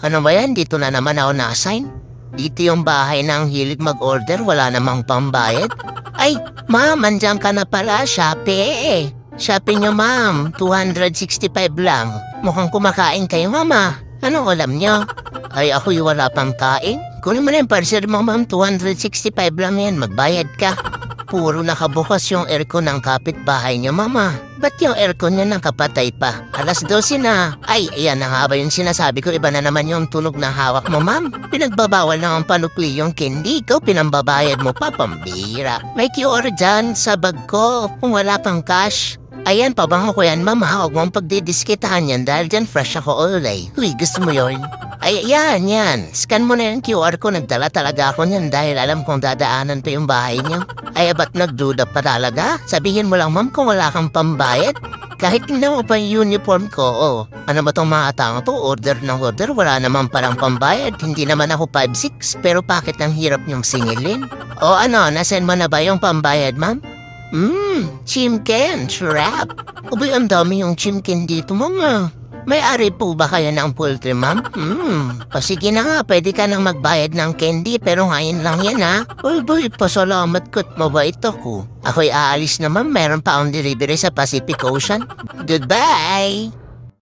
Ano ba yan? Dito na naman ako na-assign. Dito yung bahay ng hilig mag-order, wala namang pambayad. Ay, ma'am, andyan ka na pala, Shopee. Shopee nyo, ma'am, 265 lang. Mukhang kumakain kayo, mama. Anong alam nyo? Ay, ako'y wala pang kain. Kunin mo na yung parcel mo, ma'am, 265 lang yan, magbayad ka. Puro nakabukas yung aircon ng kapitbahay niyo, mama. Ba't yung aircon niya nakapatay pa? 12:00 na. Ay, ayan na nga ba yung sinasabi ko? Iba na naman yung tunog na hawak mo, ma'am. Pinagbabawal na ang panukli yung candy ko. Pinambabayad mo pa, pambira. May QR dyan sa bag ko kung wala pang cash. Ayan, pabango ko yan, mama. Huwag mong pagdidiskitahan yan dahil dyan fresh ako ulay. Uy, gusto mo yun? Ay, yan. Scan mo na yung QR ko. Nagdala talaga ako niyan dahil alam kong dadaanan pa yung bahay niyo. Ay, ba't nagduda pa talaga? Sabihin mo lang, ma'am, kung wala kang pambayad. Kahit tingnan mo pa yung uniform ko, ano ba tong mga tao to? Order ng order, wala naman palang pambayad. Hindi naman ako 5'6", pero bakit ang hirap niyong singilin? O ano, nasend mo na ba yung pambayad, ma'am? Chimken, trap. Ubi, ang dami yung chimken dito, mga. May-ari po ba kayo ng poultry, ma'am? O sige na nga, pwede ka nang magbayad ng candy, pero ngayon lang yan, ha? Uy, boy, pasalamat ko't mabait ako. Ako'y aalis na, ma'am. Meron pa akong delivery sa Pacific Ocean. Goodbye!